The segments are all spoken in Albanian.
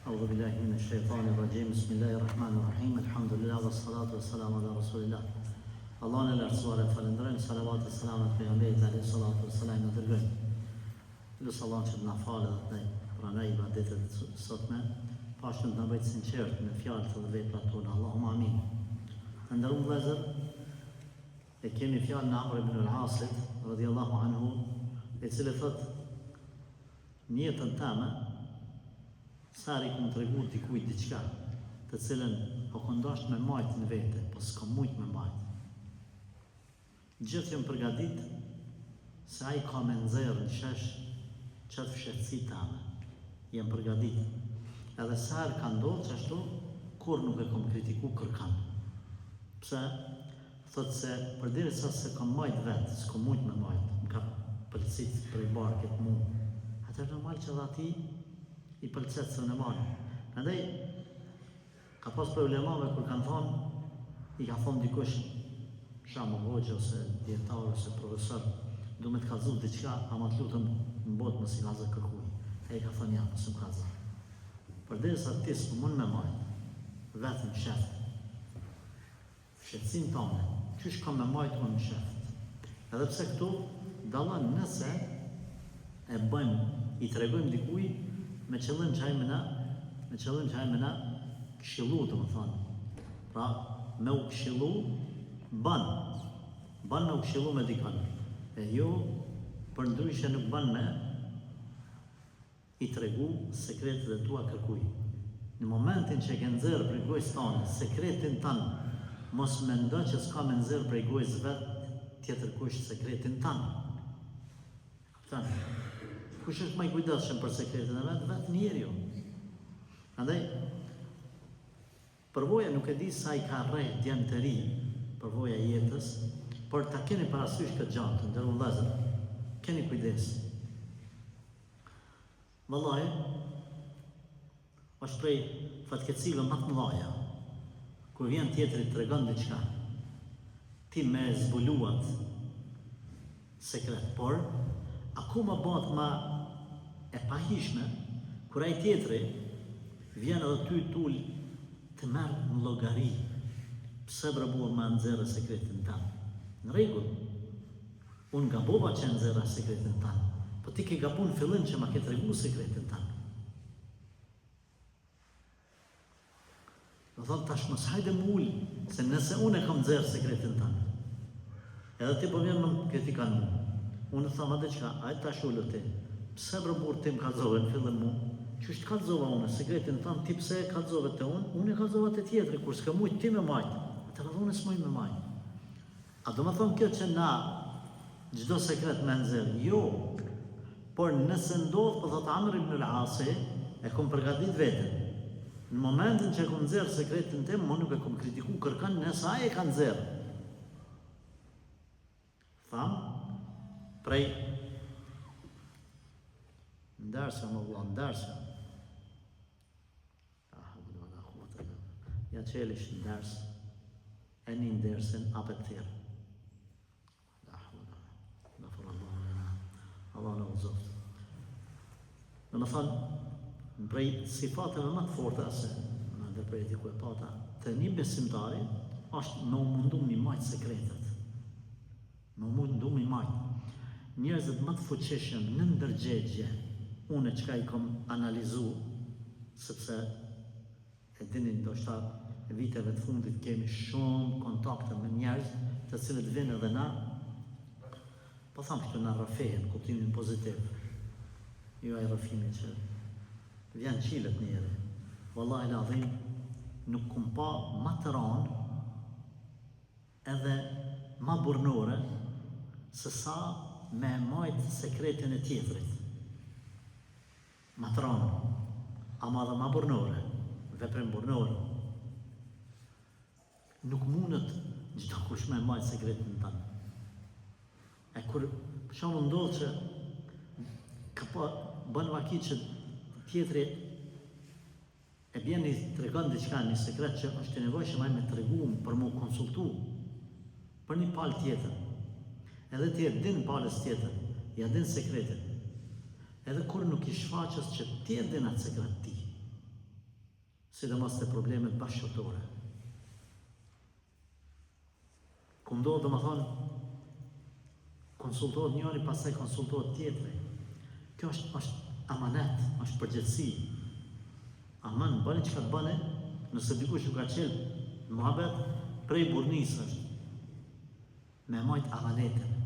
أعوذ بالله من الشيطان الرجيم بسم الله الرحمن الرحيم الحمد لله والصلاة والسلام على رسول الله الله në lartësuar e falendrojmë, salavat e selamat pejgamberit alayhi salatu wassalam në dërgojmë. Lusë Allah që të na falë dhe të pranoj ibadetet sotme, pashtu të na bëjë sinqert me fjalët dhe veprat tona. Allahumma amin. Të nderuar vëllezër, e kemi fjalën e Amr ibn al-Asit radhiyallahu anhu, i cili thotë në jetën tëme sari ku më tregu dikujt diçka, të cilën po kondosh me majt në vete, po s'ka mujt me majt. Gjithë jam përgatit se ai ka me nxerr në shesh qatë fshehtësi tame. Jam përgatit. Edhe sa herë ka ndodhur që ashtu, kur nuk e kom kritiku kërkan. Pse? Thotë se përderisa se kam majt vetë, s'ka mujt me majt, më ka pëlqit prej barket mu. Atëherë normal që dhe ati i pëlqet se në marë. Nëndej, ka pas problemave kur kanë thonë, i ka thonë dikush, shamë hoqë ose djetar ose profesor, du me të kalzu diqka, ama të lutëm në botë mësi kalzë kërkuj. E i ka thonë ja, mësë më kalzë. Përderisa ti s'u mund me majtë, vetëm sheftë. Fshetësin tane, qysh ka me majtë unë sheftë. Edhe pse këtu, dallan nëse e bëjmë, i tregojmë dikuj, me qëllim që hajme na këshilu, të më thonë. Pra, me u këshilu, ban me u këshilu me dikon. E jo, për ndryshe nuk ban me i tregu sekretet e tua kërkuj. Në momentin që ke nxerr prej gojës tonë, sekretin tanë, mos me ndo që s'ka me nxerr prej gojës vetë, tjetër kush sekretin tanë. Tanë. Kush është më i kujdesshëm për sekretin e vetë njeri jo. Andaj, përvoja nuk e di sa i ka rrejt djemë të ri, përvoja jetës, por ta keni parasysh këtë gjatë, të nderuar vëllezër, keni kujdes. Vallahi, është prej fatkeqësive më të mëdha, kur vjen tjetri të tregon diçka, ti me zbuluat sekret, por akoma bëhet ma e pahishme, kur ai tjetri vjen edhe ty tul të merr në llogari. Pse bërë ma nxerrë sekretin tanë? Në rregull, unë gabova që nxerra sekretin tanë, po ti ke gabu në fillim që ma ke tregu sekretin tanë. Do thotë tash mos hajde më ul, se nëse unë e kam nxerrë sekretin tanë, edhe ti po vjen më kritikan mu. Unë thama dhe qka, ajtë tash ullë ti, pse bërë ti më kalzove në fillim mu, që është kalzova unë, sekretin tanë, ti pse e kalzove të unë e kalzova të tjetëri, kur s'ka mujtë ti me majtë, atër edhe unë s'mujtë me majtë. A do më thonë kjo që na, gjdo sekret me nëzirë, jo, por nëse ndodhë, për thotë Amr ibn al-Asi, e kom përgatit vetën. Në momentin që e kom nëzirë sekretin tim, më nuk e kom kritiku kërkan nësa e ka nëzirë. Thamë, prej ndarëse më vla, ndarëse ja qelish ndarëse e një ndërësin apet tjërë Allah në uzoft. Në më thënë, prej sifateve më të forta se në dhe prej diku e pata të një besimtari është me u mundu mi majtë sekretet, me u mundu mi majtë. Njerëzit më të fuqishëm në ndërgjegje, unë e qka i kom analizu, sepse e dini ndoshta viteve të fundit kemi shumë kontakte me njerëz të cilët vinë edhe na, po thamë këtu na rrafehen, kuptimin pozitiv. Jo ai rrafimi që vjen qilet njeri. Wallahi l'adhim, nuk kum pa ma të ranë edhe ma burnore se sa me majtë sekretin e tjetërit. Ma të ranë, ama dhe ma burnore, veprim burnore. Nuk mundët gjitha kush me majtë sekretin tanë. E kur shumë ndodhë që ka pa bënë vaki që tjetëri e bjeni të regon diqka një sekret që është të nevojshëm me të regu për mu konsultu për një palë tjetër. Edhe ti e din palës tjetër, ja din sekretin. Edhe kur nuk i shfaqës që ti e din atë sekret ti. sidomos te problemet bashkëtorë. Ku ndodh domethënë konsultohet njëri, pastaj konsultohet tjetri. Kjo është amanet, është përgjegjësi. Aman, bëni çka të bëni, nëse dikush ju ka qelë muhabet, prej burnisë është. Me majt amanetin.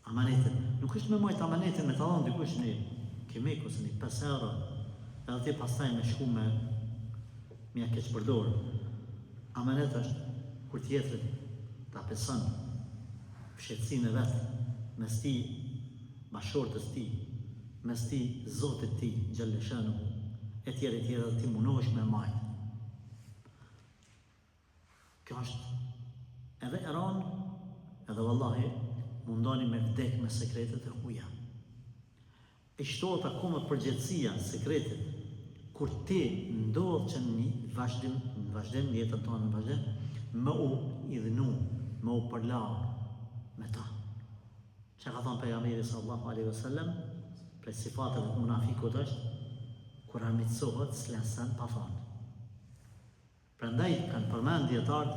Amanetin. Nuk është me majt amanetin me të dhënë dikush një kimik ose një 5 euro, edhe ti pastaj me shku me ja keq përdor. Amanet është kur tjetrit ta beson fshehtësinë e vet, mes ti bashortës ti, mes ti Zotit ti, Gjallëshanu, e tjerë dhe ti munohesh me majt. Kjo është edhe eran, edhe vallahi mundoni me vdek me sekretet e huja. E shtohet akoma përgjegjësia, sekretet, kur ti ndodh që në vazhdim jetën tonë në vazhdim, me u idhnu, me u përla me ta. Që ka thonë pejgamberi sallallahu alaihi wasallam, prej sifateve të munafikut është, kur armiqësohet s'lensen pa thonë. Prandaj kanë përmend dietarët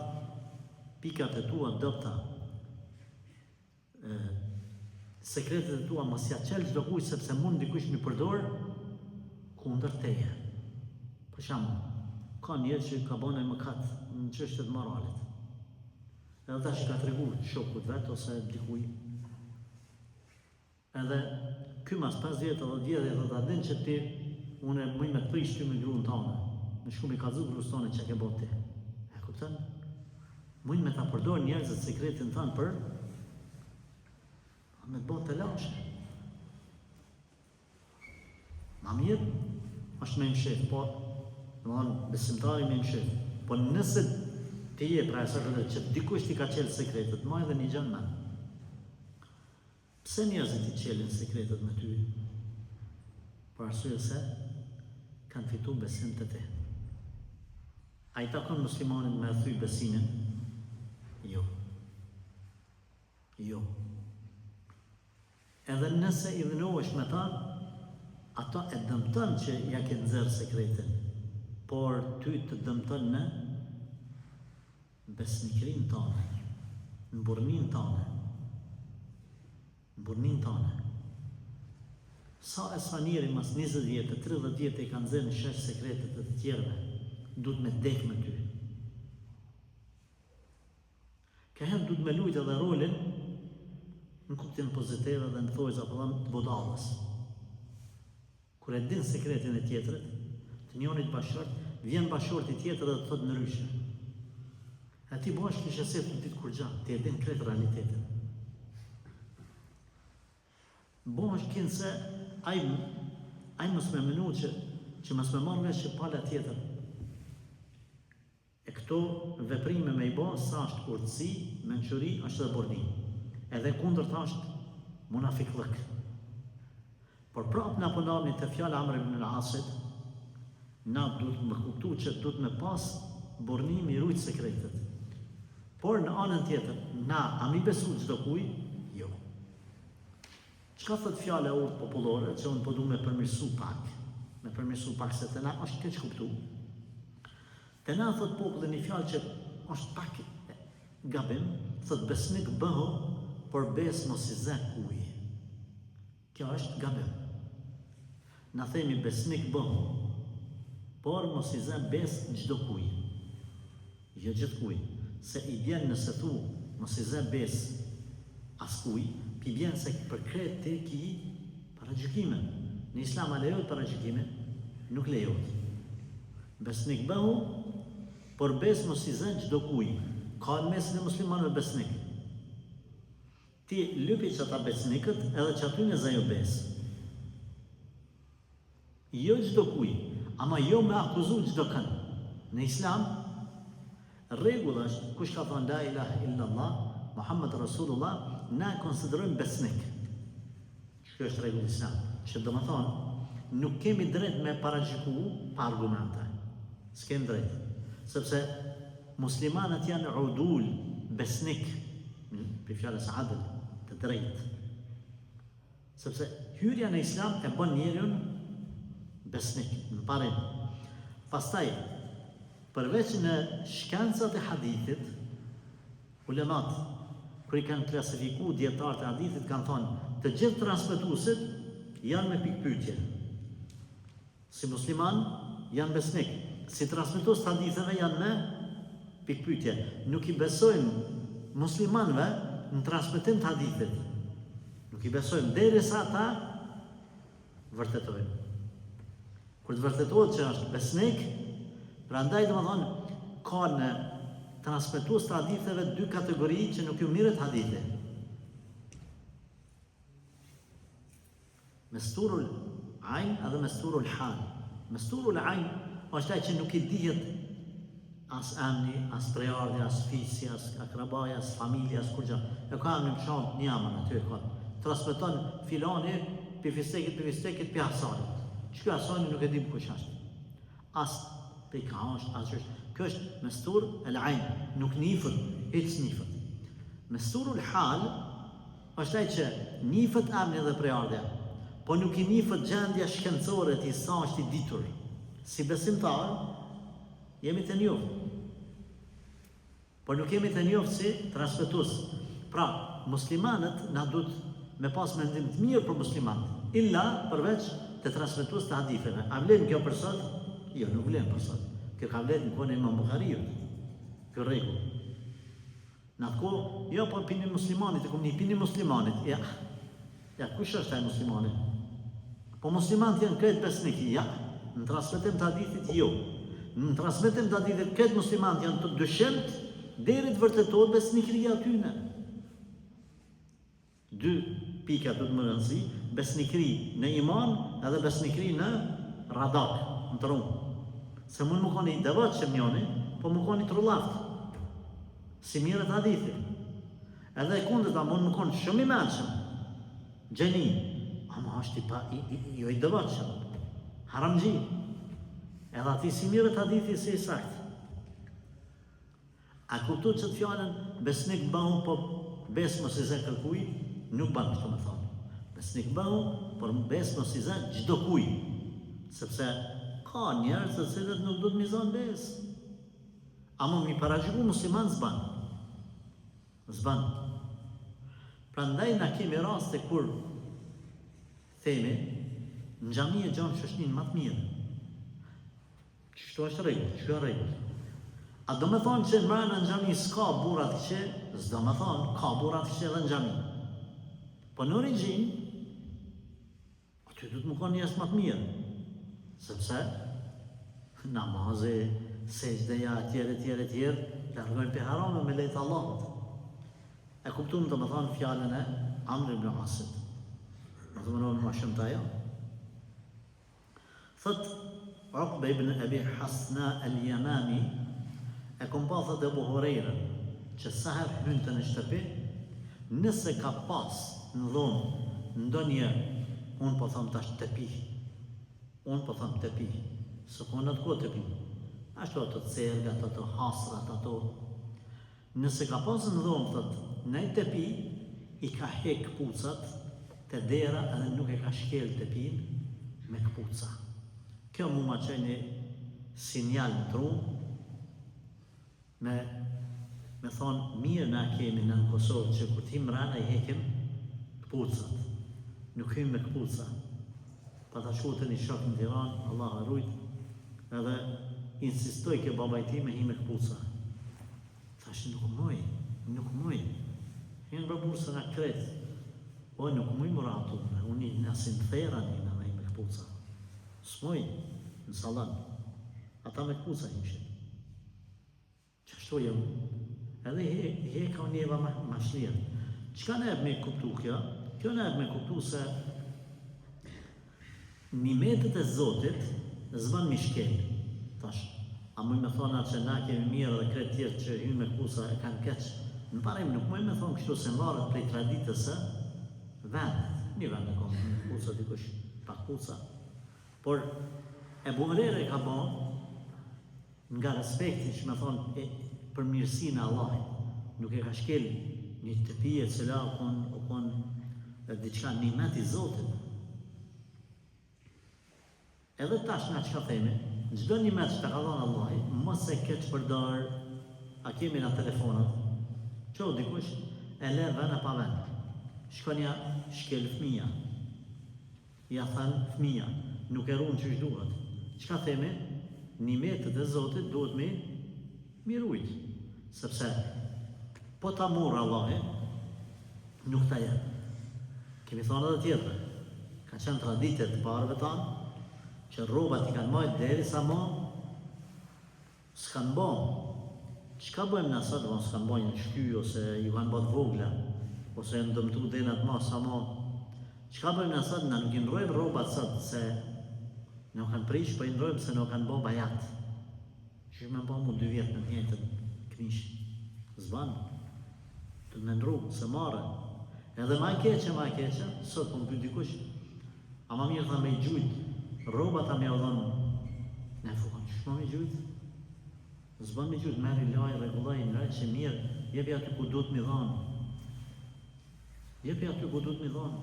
pikat e tua dobta, sekretet e tua mos ja qel çdo kujt sepse mund dikush mi përdor kundër teje. Për shembull, ka njerëz që ka bënë mëkat në çështje të moralit. Edhe tash ka treguar shokut vet ose dikujt. Edhe ky mas 5 vjet apo 10 vjet do ta din që ti unë më me të prish ty me gruan tonë. Me shku me kallzu gruas tonë çka ke bëti. E kupton? Mund me ta përdor njerëzit sekretin tënd për me të bëtë të lashe. Ma mirë, është me mshef, po, besimtari me mshef. Po nëse ti je pra e sërë që dikush ti ka qelë sekretet, ma edhe një gjënë me. Pse njerëzit ti qelin sekretet me ty? Për arsye se kanë fitu besim të te. A i takon muslimanin me thuj besimin? Jo. Jo. Edhe nëse i dhënohesh me ta, ato e dëmton që ja ke nxjerrë sekretin, por ty të dëmton në besnikrin tonë, në burnin tonë, në burnin tonë. Sa e sa njeri mas 20 vjetë, 30 vjetë i kanë nxjerrë në shesh sekretet e të tjerëve, duhet me dek me ty. Ka herë duhet me lujt edhe rolin në kuptim pozitive dhe në thojza apo të budallës. Kur e din sekretin e tjetrit, të njonit bashkërt, vjen bashkërti tjetër dhe të thotë ndryshe. A ti bash kishe se të ditë kur gjatë, ti e din kretë realitetin. Bash kinë se aj mos me menu që mos me marrë vesh që pala tjetër. E këto veprime me i ba, sa është urtësi, mençuri, është dhe burni. Edhe kundër ta është munafiklëk. Por prapë na punami të fjallë Amr ibn al-Asit, na duhet me kuptu që duhet me pas burnim i rujt sekretet. Por në anën tjetër, na a mi besu çdo kuj? Jo. Çka thot fjala e urtë popullore, që unë po du me përmirësu pak se të na është keq kuptu. Të na thot populli një fjallë që është pak gabim, thot besnik bëho, por bes mos i zë kuj. Kjo është gabim. Na themi besnik bëho, por mos i zë bes çdo kuj. Jo gjithë kuj. Se i bjen nëse thu mos i zë bes as kuj, pi bjen se për kret te ki para gjykime. Në Islam a lejohet para gjykime? Nuk lejohet. Besnik bëho, por bes mos i zë çdo kuj. Ka në mesin e muslimanëve besnik. Ti lypi që ata besnikët edhe që aty në zëjo bes. Jo çdo kuj, ama jo me akuzu çdo kënd. Në Islam, rregull është, kush ka thonë la ilaha illallah, Muhammed Rasulullah, na konsiderojmë besnik. Kjo është rregull Islam. Që do më thonë, nuk kemi drejt me paragjyku pa argumente. S'kemi drejt. Sepse muslimanët janë udul, besnik, për fjallës adil, të drejt. Sepse hyrja në Islam e bën njeriun besnik, në parim. Pastaj, përveç në shkencat e hadithit, ulemat, kër i kanë klasifiku djetarët e hadithit, kanë thonë, të gjithë transmetuesit janë me pikpyetje. Si musliman, janë besnik. Si transmetues të haditheve janë me pikpyetje. Nuk i besojmë muslimanëve në transmetim të hadithit. Nuk i besojmë derisa ata vërtetojnë. Kur të vërtetohet që është besnik, prandaj domethënë ka në transmetues të haditheve dy kategori që nuk ju mirët hadithi. Mesturul ajn edhe mesturul hal. Mesturul ajn është ai që nuk i dihet as emni, as prejardhja, as fisi, as akrabaja, as familja, as kur gjë. E ka në mshamë një amën aty e ka. Transmeton filani pi fistekit, pi Hasanit. Që kjo Hasani nuk e dim kush është. As pi ka është, as është. Kjo është mestur el ajn, nuk nifët, hiç nifët. Mesturul hal është ai që nifët emni dhe prejardhja, po nuk i nifët gjendja shkencore të sa është i ditur. Si besimtar, jemi të njohur. Por nuk jemi të njohur si transmetues. Pra, muslimanët na duhet me pas mendim të mirë për muslimanët, illa përveç të transmetues të haditheve. A vlen kjo për sot? Jo, nuk vlen për sot. Kjo ka vlen në kohën e Imam Buhariut. Kjo rregull. Në atë kohë, jo, po pini muslimanit, e kom një pini muslimanit. Ja, kush është ai muslimani? Po muslimanët janë këtë besnik, ja. Në transmetim të hadithit, jo. Në transmetim të hadithit, këtë muslimanët janë të dyshemt, deri të vërtetohet besnikëria atyne. Dy pika të më rëndësi, besnikëri në iman edhe besnikëri në radak, në trumë. Se mund më koni i devotshëm njëri, po më koni trullaft. Si mirët hadithi. Edhe e kundërta mund më koni shumë i mençëm. Gjeni, ama është jo i devotshëm. Haramgji. Edhe ati si mirët hadithi si i saktë. A kuptu që të fjallën besnik bëhu, po besë mos i zë kërkuj, nuk banë kështu me thonë. Besnik bëhu, por besë mos i zë gjdo kuj. Sepse ka njerëz të cilët nuk do të mizon besë. Ama mi parashikuar musliman zban. Prandaj na kemi raste kur themi në xhami e gjon shoqnin më të mirë. Çto është rregull? A do me thonë që mbrana në xhami s'ka burra të këqe? S'do me thonë, ka burra të këqe edhe në xhami. Po në origjinë, aty do të më konë njerëz më të mirë. Sepse namazi, sejdëja, tjerë, largojnë për harame me lejtë Allahut. E kuptuam të më thonë fjallën e Amr ibn Asit. Më të mënonë më shumë të ajo. Thët, Uqba ibn Abi Hasna al-Yamami, e kom pa thët Ebu Hurejrën, që saher hynë në shtëpi, nëse ka pas në dhomë, ndonjë, unë po thëmë tash të pi. Unë po thëmë të pi. Së konë atë ko të pi. Ashtu ato të cergat, ato hasrat, ato. Nëse ka pasë në dhomë, thëtë, në i të pi, i ka hek këpucat të dera edhe nuk e ka shkel të pin me këpuca. Kjo mu ma qeni sinjal në trumë, me thonë, mirë na kemi në Kosovë që kur t'him rana i hekim këpucat. Nuk him me këpuca. Pa ta shkute një shok në Tiran, Allah e rujt, edhe insistoj ke babaj ti me hi me këpuca. Thash, nuk muj. Hinë bërburë se nga kretë. O, nuk muj më ratu, unë në asin thera një me hi me këpuca. S'muj, në salan. Ata me këpuca himshin. Qështu jam? Edhe he ka njeva ma shlirë. Qka ne ebë me kuptu kjo? Kjo ne ebë me kuptu se nimetet e Zotit zban mishkel. Tash, a muj me thona që na kemi mirë dhe kretë tjertë që hynë me këpuca e kanë keqë. Në parim nuk muj me thonë kështu se mbarët prej traditës e vendet. Një vend e komë në këpuca dikush pa këpuca. Por Ebu Hurejra ka bon nga respekti që me thonë për mirësinë e Allahit. Nuk e ka shkel një të pije cila o konë diçka nimet i Zotit. Edhe tash nga që ka themi, Çdo një mes që ta ka dhënë Allahi, mos e keq përdor, a kemi në telefonat, qo dikush, e le vend e pa vend. Shkonja shkel fëmija, ja thanë fëmija, nuk e runë që duhet. Çka themi? Nimetet e Zotit duhet me mirujt, sepse po ta morë Allahi, nuk ta jep. Kemi thonë edhe tjetër, ka qenë traditet të parëve tanë, që rrobat i kanë majtë deri sa ma, s'kanë bon. Çka bëjmë në sot, s'kanë bojnë në shky, ose ju kanë bëtë vogla, ose në dëmtu denat ma sa ma. Çka bëjmë në sot, në nuk i ndrojmë rrobat sot, se në kanë prish, po i ndrojmë se në kanë bo bajat. Që me bo mu 2 vjetë në njëtën knish. Zbanë, të me ndru, se marë. Edhe ma i keqe, sot po më pyet dikush, a ma mirë tha me i gjujt, rrobat a me o dhonë, ne fukon, që shmo me i gjujt? Zban me gjujt, meri laj, regullaj, në rejtë që mirë, jepi aty ku du të mi dhonë. Jepi aty ku du të mi dhonë.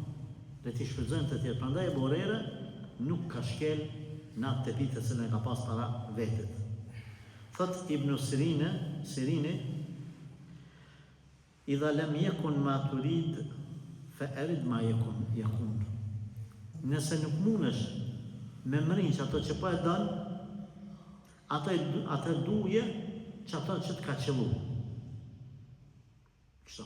Dhe ti shfrytëzojmë të tjerë. Prandaj e borere nuk ka shkel në atë tepite se ne ka pas para vetet. Thot Ibn Sirini, idha lem jekun ma turid, fe erid ma jekun. Nëse nuk mundesh me mërin që ato që po e dënë, atë duje që ato që të ka qëllu. Kështu.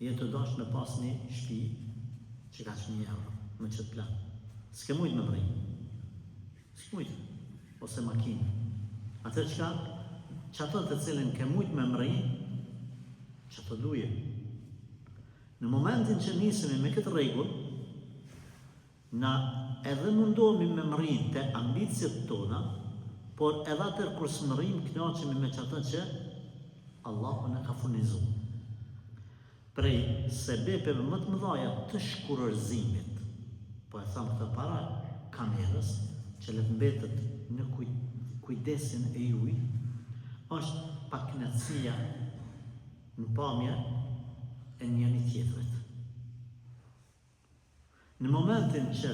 Jetë të dash me pas një shpi që ka që €1 me qëtë plan. S'ke mujtë me mërin. S'ke mujtë. Ose makinë. Atë që ato të cilin ke mujtë me mërin, që ato duje. Në momentin që nisemi me këtë regull, na edhe mundohemi me mërin të ambicjet tona, por edhe atër kur së mërim, knaqemi me qëta që Allahu në ka furnizu. Prej sebepeve më të mëdhaja të shkurërzimit, po e thamë këtë para kamerës, që le të mbetet në kujdesin e juj, është paknetësia në pamje e njëri tjetërit. Në momentin që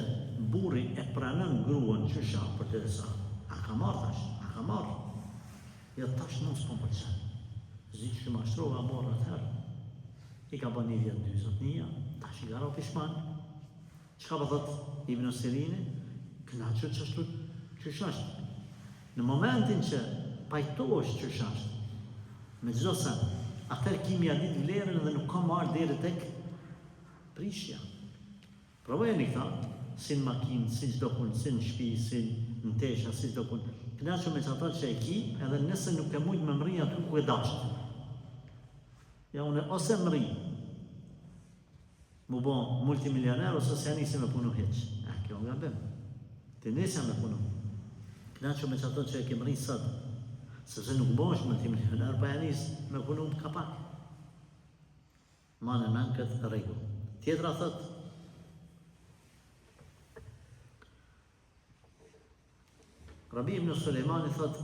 burri e pranën gruan që shakë për të dhe sa, a ka marrë tash, a ka marrë. Ja tash nuk s'po përqen. Zi që mashtrova morë atëherë. I ka bën 1 vjet 21, tash i gara o pishman. Qka pa thot Ibn Sirini? Knaqër që ashtu që shashtë. Në momentin që pajtohesh që shashtë, me gjdo sen, atër kimi a ditë vlerën dhe nuk ka marrë deri tek prishja. Provojeni këta, si në makinë, si çdo punë, si në shtëpi, si në tesha, si çdo punë. Knaqër me qëta që e ki, edhe nëse nuk e mujtë me mëri aty ku e dashtë. Ja une ose mëri, mu bo multimilioner, ose se nisi me punu heq. Kjo nga bim. Ti nisja me punu. Knaqër me qëta që e ke mëri sëtë. Sepse nuk bosh multimilioner, pa e nisë me punu ka pak. Ma në men këtë regull. Tjetra thëtë, Rabi ibn Sulejmani thot,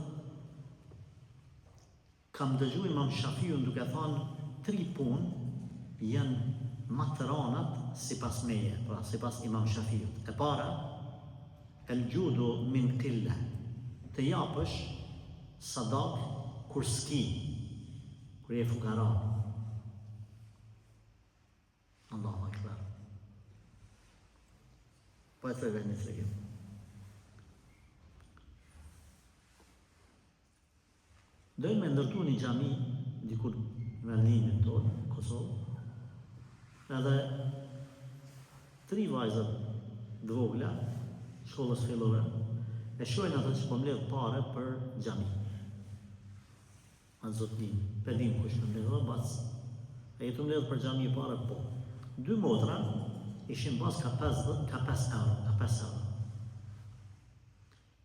kam dëgju Imam Shafiun duke thonë 3 punë janë më të ranat sipas meje, pra sipas Imam Shafiut. E para, el gjudu min qilla, të japësh sadak kur s'ki, kur je fukara. Allahu Akbar. Po e thëve një tregim. Dojnë me ndërtu një gjami dikur në Berlinin tonë, Kosovë, edhe 3 vajzat dvogla, shkollës fillore, e shojnë atë që po mbledh pare për gjami. Atë zotnin, pedim kush në mbledh dhe bas, e jetu mbledh për gjami pare po. 2 motra ishin bas ka 5 euro.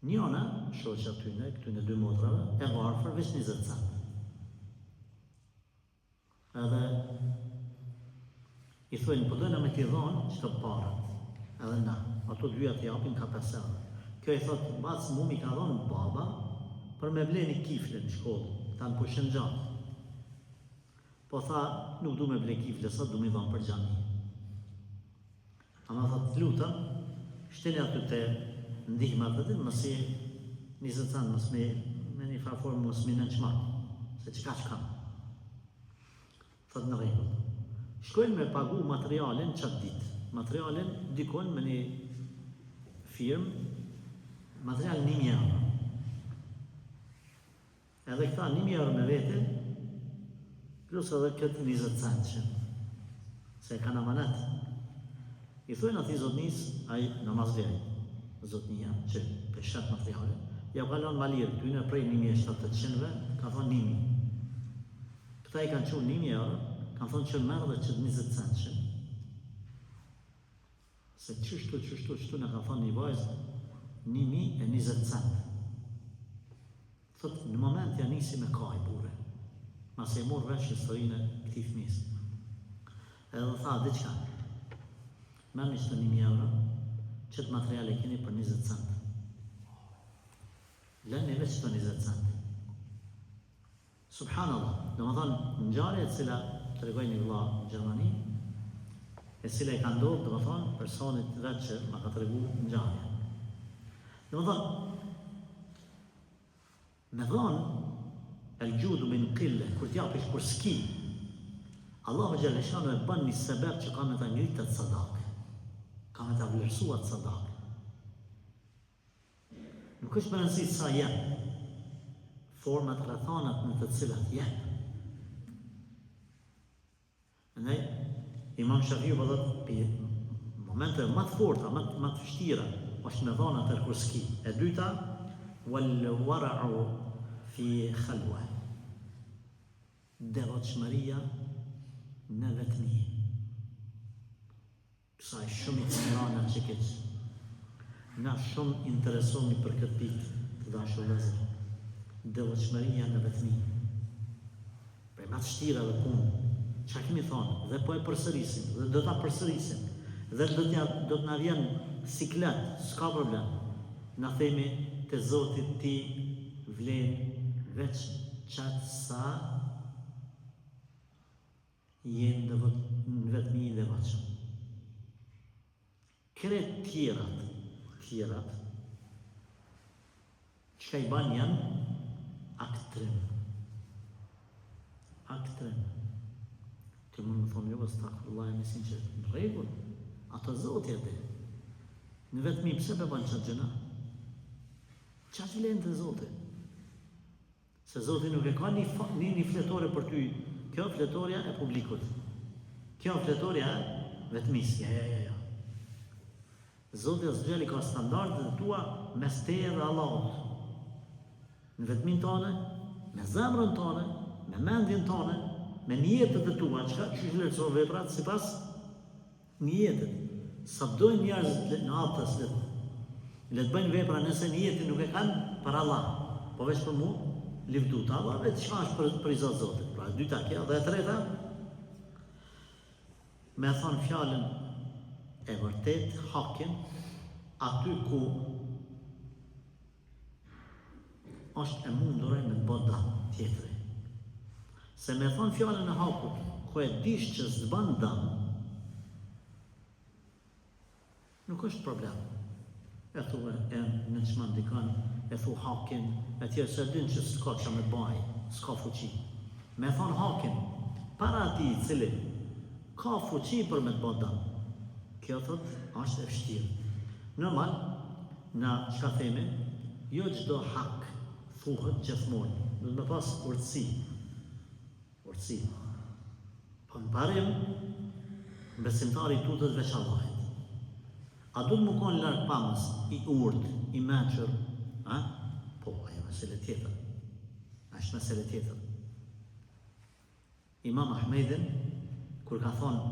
Njona, shoqja këtyne 2 motrave, e varfër veç 20 cent. Edhe i thujnë, po dojna me t'i dhonë që të parat. Edhe na, ato 2 t'i japin ka 5 euro. Kjo i thotë, bacë mu mi ka dhonë baba, për me bleni kifle në shkollë, ta në pushen gjatë. Po tha, nuk du me ble kifle, sot du me dhonë për gjami. Ama thotë, luta, shteni aty të ndihmat të din, mësi 20 cent, mësë me një farformë mësë mi në qmak, se që kam. Thot në rregull. Shkojnë me pagu materialin qatë ditë. Materialin dikojnë me një firmë, material 1.000 euro. Edhe këta 1.000 euro me vete, plus edhe këtë 20 cent që, se ka në amanet. I thujnë ati zotnis, ai namaz vjej, zotnia që peshet materialin, ja kalon malirë, ty në prej 1.700-ve, ka thonë 1.000. Këta i kanë qunë 1.000 euro, kanë thonë që merë dhe që 20 cent që. Se qështu në ka thonë një vajzë 1.020 cent. Thot, në moment ja nisi me kaj bure. Mas e morë vesh historinë e këti fëmis. Edhe tha, diqka, merë një qëtë 1.000 euro, qëtë materiale keni për 20 cent. Lëni veç të 20 cent. Subhanallah, dhe më thonë, në gjarje cila të regoj një vla në Gjermani, e cila i ka ndodhë, dhe më thonë, personit vetë që ma ka të regu në gjarje. Dhe më thonë, me thonë, el gjudu min kille, kur t'japish kur s'ki, Allahu Gjellëshanu e bën një sebeb që ka me të ngritët sadak, ka me të vlerësuat sadak. Nuk është më rëndësi sa jenë, format rrethanat në të cilat jenë. Ndaj, Imam Shafiu përdojtë për momente më të forta, më të vështira, është me dhona të kurski. E dyta, wal-wara'u fi khalwa. Devotshmëria në vetmi. Kësa e shumë i të mirana që këtë. Na shumë interesoni për këtë pikë të dashur vëllezër. Devotshmëria në vetmi. Për më të vështira dhe punë. Qa kemi thonë, dhe po e përsërisim, dhe do ta përsërisim, dhe do të na vjen siklet, s'ka problem. Na themi te Zoti ti vlen veç qatë sa jenë në vetmi i devotshëm. Kret tjerat, çka i ban janë aktrim. Të mund më thonë, jo, astaghfirullah, e mesin që në regull, ato Zoti e dhe. Në vetëmi, pse për banë qatë gjëna? Qa që lejnë të Zoti? Se Zoti nuk e ka një fletore për ty, kjo fletoria e publikut. Kjo fletoria e vetëmis, ja. Zoti e zgjeli ka standardet e tua mes teje dhe Allahut. Në vetëmin tone, me zemrën tone, me mendjen tone, me njetet e tua, që që shletësor veprat, si pas njetet. Sa dojnë njerëzit në atës, le të bëjnë vepra nëse njetin nuk e kanë për Allah, po veç për mu, livdu të Allah, dhe të shka është për i Zotë Zotit. Pra, dyta kja, dhe e treta, me thonë fjallën e vërtet, hakin, aty ku është e mundur me të bëda tjetëri. Se me thonë fjallën e hakut, ku e dish që s'ban dam, nuk është problem. E thu e në qman dikan, e thu hakin, e tjerë se din që s'ka që me baj, s'ka fuqi. Me thonë hakin, para ati i cili, ka fuqi për me të bëda. Kjo thot, është e vështirë. Normal, na qka themi, jo gjdo hak thuhet gjithmonë, dhe me pas urtësi. Po në parim, besimtari tutët veç Allahit. A du të më konë larkë pamës, i urt, i meqër, po, ajo mesele tjetër. Ashtë mesele tjetër. Imam Ahmedin, kur ka thonë,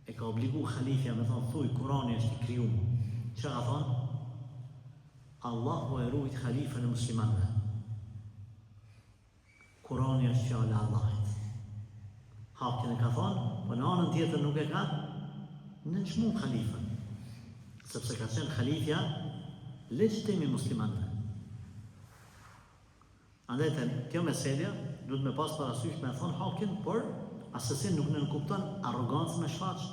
e ka obligu khalifja me thonë, thuj, Kurani është i krijuar. Që ka thonë? Allahu e rujt khalifën e muslimanëve. Kurani është fjallë e Allahit. Hakin e ka thonë, po në anën tjetër nuk e ka në nëshmu khalifën. Sepse ka qenë khalifja legjitimi muslimanëve. Andajte, kjo meselja duhet me pas parasysh me thonë hakin, por asësin nuk në nënkupton arrogancë me shfaq,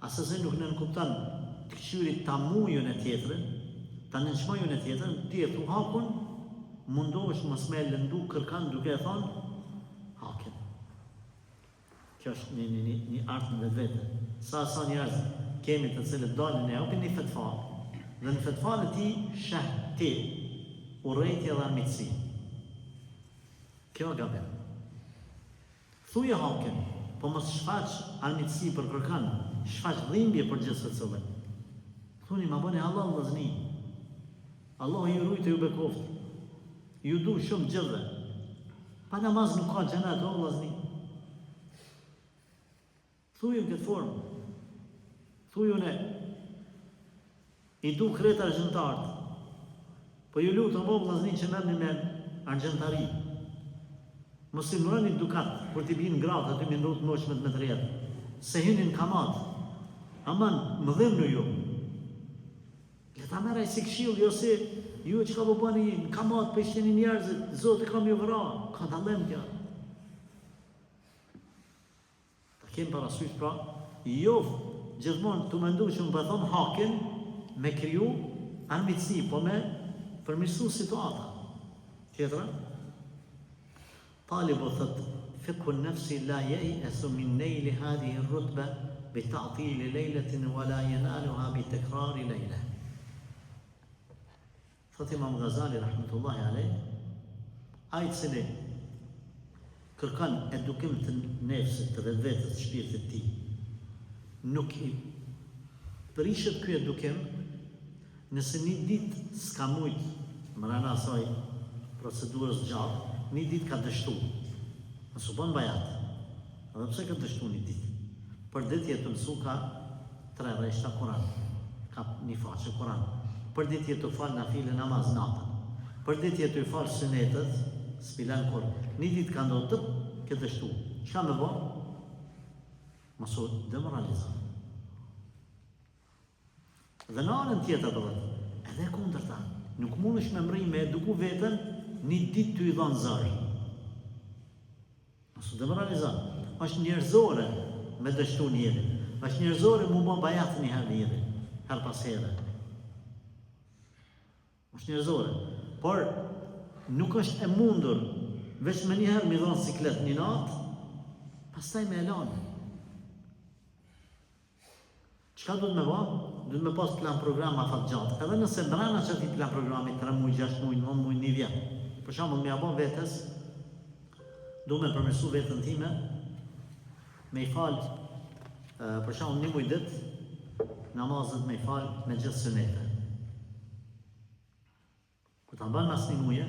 asësin nuk në nënkupton të këshyrit ta mujën e tjetërin, ta nënçmojën e tjetërin, ti e thu hakun, mundohesh mos me lëndu kërkan duke e thonë hakin. Kjo është një artë në vetë. Sa njerëz kemi të cilët dalin e hapin një fetfa, dhe në fetfan e ti sheh ti urrejtje dhe armitësi. Kjo gabim. Thuje hakin, po mos shfaq armitësi për kërkan, shfaq dhimbje për gjithë së cëllë. Thuni, ma bëni halal vëzni. Allah ju rujtë ju bekoftë. Ju du shumë gjithve. Pa namaz nuk ka gjenet, o vëzni. Thuju në këtë formë. Thuju ne. I du kreta argjentartë. Po ju lutëm, o vëzni që merrni me argjentari. Mos i mërëni dukat, kur t'i binë gratë, aty mi ndrut moshmet me të rjetë. Se hynin kamat. Aman, më dhemnu ju. Ta meraj si këshill, jo se ju që ka po bëni në kamat për ishtë një njerëzit, Zotë kam ju vëra, ka dalem kja. Ta kemë parasysh pra, jo gjithmonë të mendu që më bëthon hakin me kriju armitësi, po me përmirësu situata. Tjetra? Talibu thët, fiqhu nefsi la yai'asu min nejli hadihi rrutbe bi ta'tili lejletin wa la jenaluha bi tekrari lejle. Thot Imam Ghazali, rahmetullahi alej, ai i cili kërkan edukim të nefsit, të vetës, të shpirtit ti, nuk i prishet ky edukim nëse një ditë s'ka mujt mrena asaj procedurës gjatë, një ditë ka dështu. Nësë bon bajat. Edhe pse ka dështu një ditë? Për ditë jetë mësu ka 3 rreshta Kur'an, ka një faqe Kur'an. Për ditë jetë të falë na file namaz natën. Për ditë jetë të falë sunetet, s'pilan kur. Një ditë ka ndonë tëpë, këtë dështu. Çka me bo? Mësu demoralizat. Dhe në anën tjetër bëllët, edhe kundër ta, nuk mund është me mri me eduku vetën, një ditë të i dhanë zërë. Mësu demoralizat. Është njerëzore me dështu njëri. Është njerëzore mu bo bajatë një herë njëri, her pas herë. Është njerëzore, por nuk është e mundur veç me njëherë mi dhonë siklet një natë, pastaj me elanë. Qka duhet me ba? Duhet me pas plan program afat gjatë. Edhe nëse brana që ati plan programi 3 muj, 6 muj, 9 muj, 1 vjet. Për shembull, me abon vetës, duhet me përmirësu vetën time, me i falë, për shembull 1 muj ditë, namazët me i falë me gjithë sunete. Kur ta mban mas 1 muje,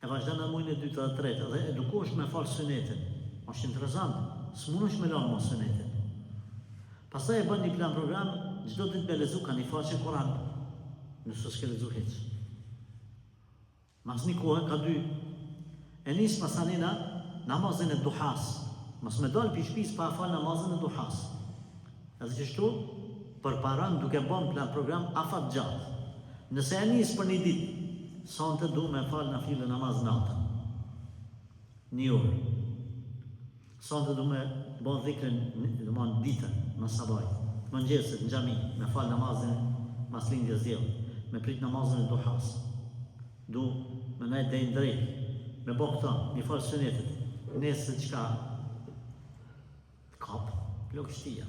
e vazhdan në mujën e 2 dhe 3, dhe edukosh me falë sunetin. Është interesant, s'munësh me lanë mos sunetin. Pastaj e bën një plan program, çdo ditë me lezu ka një faqe Kur'an, nëse s'ke lezu hiç. Mas një kohë ka 2. E nis masanina namazin e duhas. Mos me dal pi shtëpis pa fal namazin e duhas. Edhe gjithashtu përparan duke bën plan program afat gjatë. Nëse e nis për një ditë, sonte du me fal nafile namaz natën. 1 orë. Sonte du me bën dhikrin ditën, në sabajt. Mëngjesit në xhami, me fal namazin mas lindjes diellit, me prit namazin e duhas. Du me nejt deri drejt, me bë këta, me fal sunetet. Nëse çka kap, plagështia.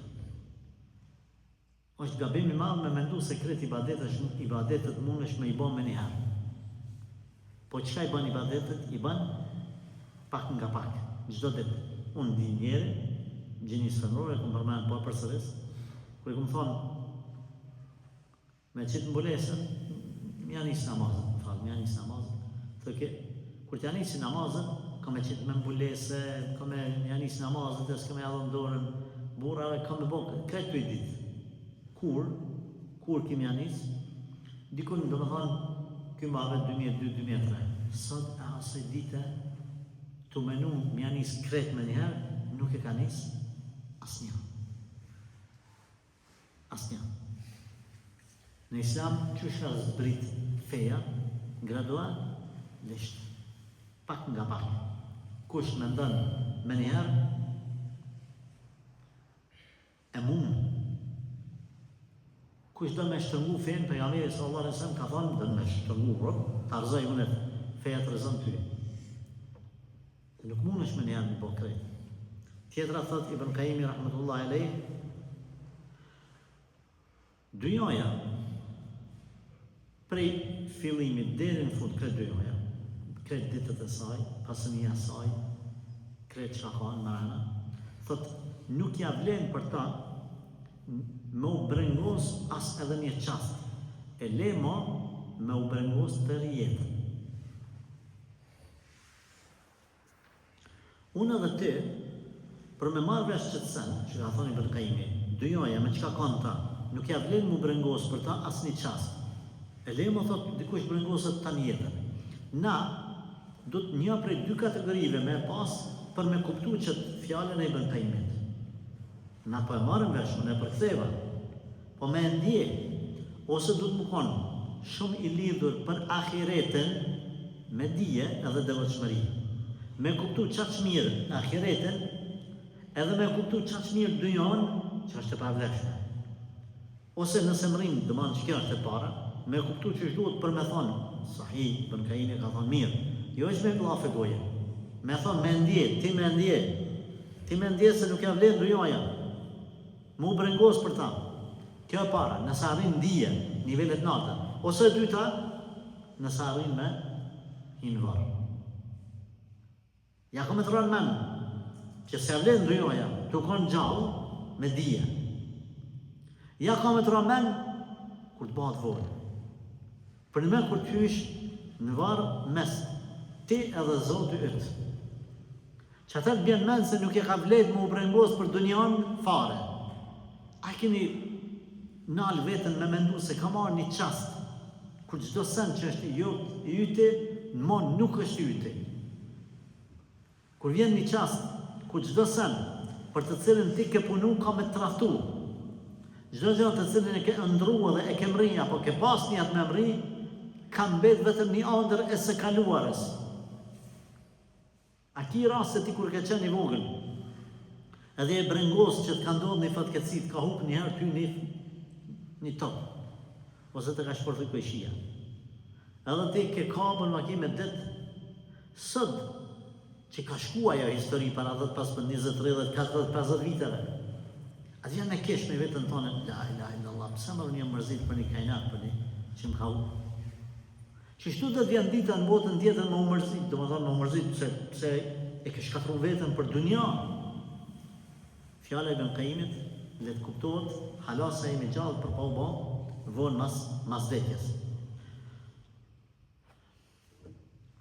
Është gabim i madh me mendu se krejt ibadetet mundesh me i bën me një herë. Po çka i bën ibadetet? I bën pak nga pak, çdo ditë. Unë di njeri, gjeni sfenore, këmë përmenë po përsëris, kër i këmë thonë, me qitë mbulesën, mja njësë namazën, mja njësë namazën, thëke, kër t'ja njësë namazën, ka me qitë me mbulesë, ka me mja njësë namazën, të s'ka me jadhën dorën, burave, ka me bokë, krejtë për i ditë. Kur ki mja njësë, dikun do me thonë, këmë ave 2002-2003, sot e asë dite, të menu mja njësë kretë me njëherë, nuk e ka njësë asnjë. Asnjë. Në Islam, që shka zbrit feja, gradual, lisht. Pak nga pak. Kush me ndonë me njëherë, e mund kush do me shtrëngu fen, pejgamberi sallallahu alaihi wasallam ka thënë do me shtrëngu, ta rrezoj unë feja të rrezon ty. Nuk mundesh me një bo krejt. Tjetra thot Ibn Qayyim rahmetullahi alayh, dynjaja prej fillimit deri në fund këtë dynjaja, këtë ditët e saj, pasënia e saj, këtë çka ka në mrena, thot nuk ja vlen për ta me u brengos as edhe një qast, e le ma me u brengos të jetën. Unë edhe ty, për me marrë vesh që të sen, që ka thoni Ibn Qayyimi, dynjaja me qka kanë ta, nuk ja vlen mu brengos për ta as një qast, e le ma thot dikush brengoset ta një jetën. Na, do të një prej dy kategorive me pas për me kuptu që fjallën e Ibn Qayyimit. Na po e marrëm vesh, unë e përktheva, po me ndje, ose du të më konë shumë i lidhur për ahiretin me dije edhe devotshmëri. Me kuptu qatë mirë ahiretin, edhe me kuptu qatë mirë dynjan, që është e pavlefshme. Ose nëse më rrimë, dëmanë që kjo është e para, me kuptu që shduhet për me thonë, sahih, Ibn Qayyimi ka thonë mirë, jo është me glafe goje, me thonë me ndje, ti me ndje se nuk ja vlen dynjaja, mu brengos për ta. Kjo e para, nëse arrin ndije, nivellet natë, ose e dyta, nëse arrin me hinë varë. Ja kom e të rënë menë, që se vlen dynjaja, të konë gjallë me dije. Ja kom e të rënë menë, kur të bëhat vojë. Për në me kur të hysh në varë mes, ti edhe Zotë ytë. Që atër të bjenë menë se nuk e ka vlet më u brengos për dynjan fare. A keni nalë vetën me mendu se ka marrë një qast, kur çdo sen që është i yti, në mon nuk është i yti. Kur vjen një qast, kur çdo sen, për të cilin ti ke punu, ka me trahtu. Çdo gjë të cilin e ke ndru dhe e ke mri, apo ke pas një atë me mri, ka mbet vetëm një ëndër e së kaluarës. A ki rast se ti kur ke qenë i vogël, edhe e brengos që të ka ndodhë një fatkeqësi, të ka hupë njëherë ty një top, ose të ka shpërthy kojshia. Edhe ti ke kabën ma ki me ditë, sot që ka shku ajo histori para 10, 15, 20, 30, 40, 50 viteve. Atë janë me kesh me vetën tonë, la ilaha illallah, pëse më një mërzit për një kajnat, për një që më ka u. Që shtu dhe të vjen dita në botën tjetër më mërzit, do më thonë më mërzit pëse e ke shkatru vetën për dunja. Fjala e Ibn Qayyimit, le të kuptohet, halasa e me gjallë për pa u ba, vonë mas vdekjes.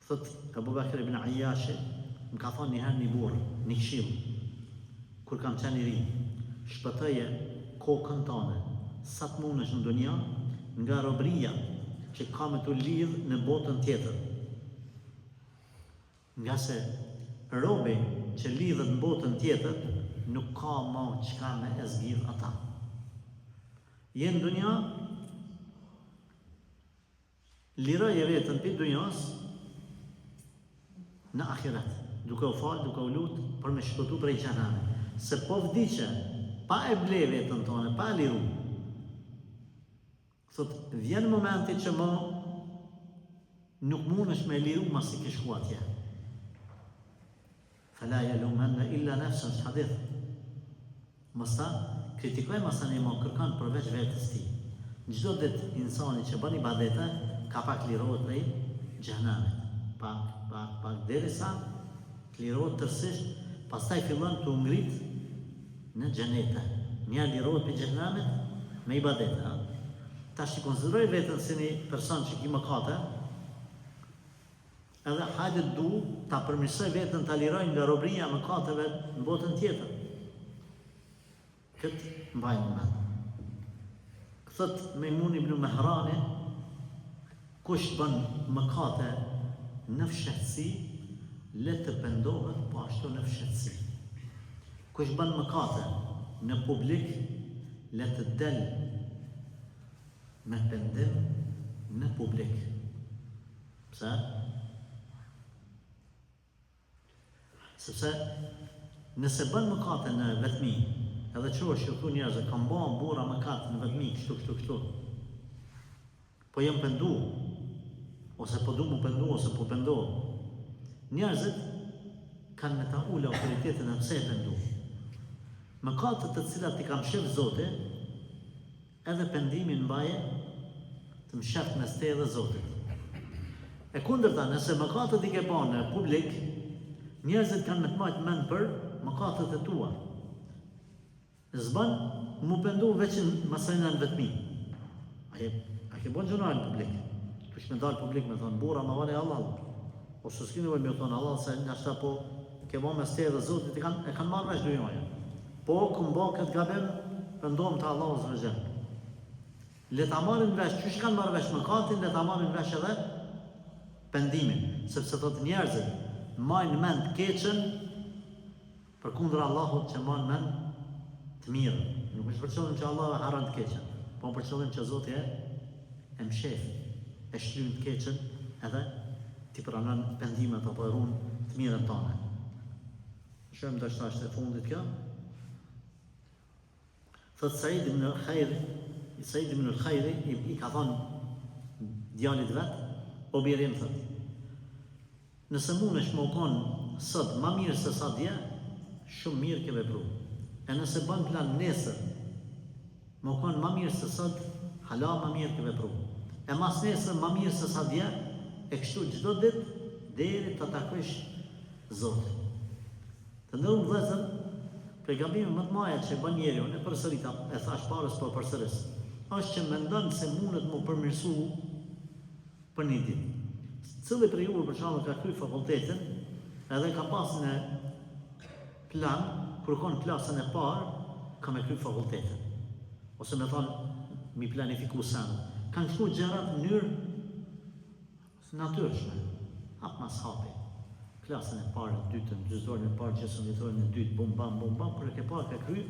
Thot, Abu Bakr ibn Ayyashi, më ka thonë njëherë një burë, një këshill, kur kam qenë i ri, shpëtëje kokën tane, sa të mundesh në dunja, nga robria që ka me të lidhë në botën tjetër. Nga se robi që lidhët në botën tjetër, nuk ka ma qka me e zgjidh ata. Jenë dunja, liraje vetën për dunjas në akhirat, duke u falë, duke u lutë, për me shpëtu prej xhenamit. Se po vdiqe, pa e ble vetën tonë, pa e liru, thot, vjen momenti që më nuk mundesh me liru mas i ke shku atje. Fala yalumanna illa nafsan, hadith. Mos ta kritikoj mos tani më kërkon përveç vetes ti. Çdo ditë insani që bën ibadete ka pak lirohet prej xhenamit. Pak derisa lirohet tërësisht, pastaj fillon të ngrit në xhenete. Një lirohet prej xhenamit me ibadete. Tash i konsideroj vetën si një person që ki mëkate, edhe hajde du ta përmirësoj vetën ta liroj nga robria e mëkateve në botën tjetër. Këtë mbajnë në mend. Thot Mejmun ibn Mehrani, kush bën mëkate në fshehtësi, le të pendohet po ashtu në fshehtësi. Kush bën mëkate në publik, le të del me pendim në publik. Pse? Sepse nëse bën mëkate në vetmi, edhe që është që këtu njerëzë, kam ba bura më katë në vetëmi, kështu. Po jem pëndu, ose po du mu pëndu, ose po pëndu. Njerëzit kanë me ta ule autoritetin e pse e pëndu. Mëkatët të cilat i kam shef Zote, edhe pendimin mbaje të më shef mes te edhe Zotit. E kundërta, nëse mëkatët i ke ba në publik, njerëzit kanë me të majtë mend për mëkatët e tua. Zban mu pëndu veçin masajna në vetëmi. A ke bon gjëna në publik? Kush me dalë publik me thonë, bura ma vale Allah. Ose s'ki nevoj me thonë Allah, se një ashta po ke ba mes te edhe Zotit, e kanë marrë veç dujoja. Po, këmë ba këtë gabim, pëndohem të Allah ose vëzhem. Le ta marrin vesh, qysh kanë marrë vesh mëkatin, le ta marrin vesh edhe pendimin. Sepse thot njerëzit, majnë mend keqen, për kundër Allahut që majnë mend të mirë. Nuk është për qëllim që Allah e haran të keqen, po për qëllim që Zoti e mshef, e shlyn të keqen, edhe t'i pranon pendimet apo e runë të mirën tane. Shumë do shta është e fundit kjo. Thot Said ibn al-Khajri i ka thonë djalit vetë, o birim thot, nëse mund është më konë sot ma mirë se sa dje, shumë mirë ke vepru. E nëse ban plan nesër, më konë ma mirë se sot, hala ma mirë ke vepru. E mas nesër ma mirë se sa dje, e kështu gjdo dit, deri të takosh Zotin. Të ndërëm vëzër, pregabime më të maja që bën njeri, unë e përsërita, e thash parës për përsëris, është që mendon se mundet më përmirësu për një ditë. Cili për ju për shkak ka kry fakultetin, edhe ka pas në plan, kur kon klasën e parë, ka me kry fakultetin. Ose me thonë, mi planifiku senë. Kanë kështu gjërat në mënyrë natyrshme, hap mas hapi. Klasën e parë, dytën, gjysdorin e parë, gjysën vitorin e dytë, bum bam, për e ke parë ka kry,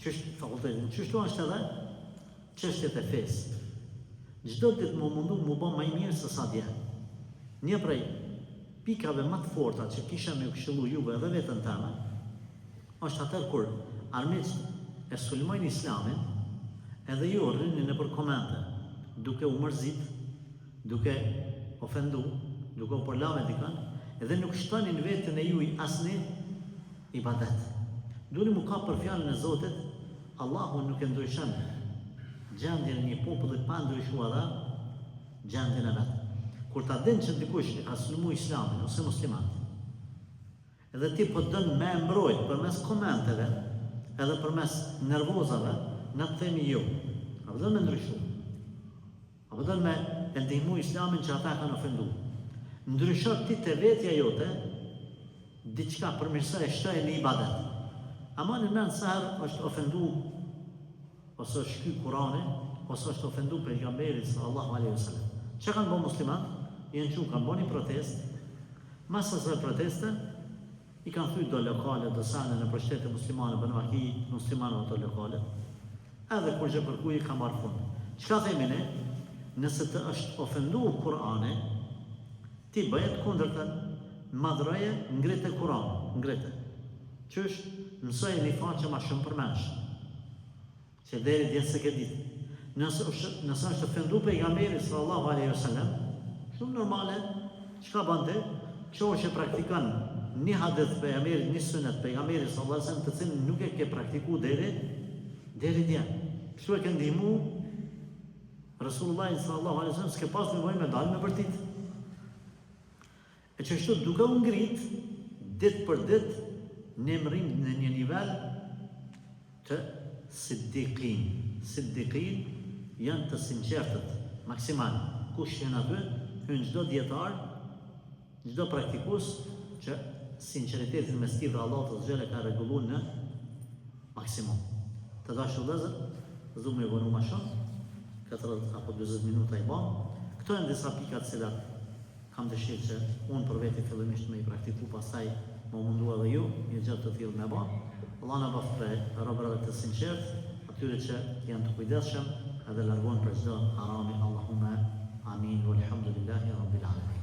qështë fakultetin. Qështu është edhe çështjet e fesë. Çdo ditë më mundu më bë më mirë se sa dje. Një prej pikave më të forta që kisha me këshillu juve edhe vetën tëme, është atër kur armiqt e sulmojnë Islamin, edhe ju rrini në për komente, duke u mërzit, duke ofendu, duke u përlame dikën, edhe nuk shtonin vetën e juj asni ibadet. Duni mu ka për fjallën e Zotit, Allahu nuk e ndryshon gjendjen e një populli pa ndryshuar gjendjen e vetë. Kur ta din që dikush e ka sulmu Islamin ose muslimat, edhe ti po dën me mbrojt përmes komenteve, edhe përmes nervozave, na të themi jo. Apo dën me ndryshu. Apo dën me e ndihmu Islamin që ata kanë ofendu. Ndryshot ti të vetja jote, diçka përmirësoj e shtoj në ibadet. Ama në mend se herë është ofendu, ose është shky Kurani, ose është ofendu pejgamberit sallallahu alaihi wasallam. Që kanë bërë muslimat? Jenë që kanë bërë një protest, mas asaj proteste, i kanë thyr do lokale, do sane në shtete muslimane, për në vaki muslimane ato lokale, edhe kur gjë përkuj i ka marrë fund. Çka themi ne? Nëse të është ofendu Kurani, ti bëhet kundërtën, madhroje, ngrite Kur'an, ngrite. Qysh, mësoj një faqe ma shumë përmensh, që deri djetë se ke ditë. Nëse është ofendu pejgamberi sallallahu alaihi wasallam, shumë normale, çka bante, që është e praktikan një hadith pejgamberi, një sunet pejgamberi sallallahu alaihi wasallam, të cilin nuk e ke praktiku deri dje. Kështu e ke ndihmu Rasulullah sallallahu alaihi wasallam, s'ke pas nevojë me dalë me vërtit. E që shtu duke u ngrit, dit për dit, ne mërim në një nivel të siddiqin. Siddiqin janë të sinqertët, maksimal. Kush janë aty, hynë gjdo djetar, gjdo praktikus, që sinceritetin me stivë Allah të zgjele ka regullu në maksimum. Të dashur vëllezër, du me vënu ma shumë, 40 apo 20 minuta i banë. Këto janë disa pikat cilat kam dëshirë që unë për veti fillimisht me i praktiku, pastaj më mundu edhe ju, një gjatë të tjilë me ba. Allah në bëftë për robërave të sinqert, atyre që janë të kujdeshëm, edhe largohen për çdo harami. Allahume amin, walhamdulillahi rabbil alamin.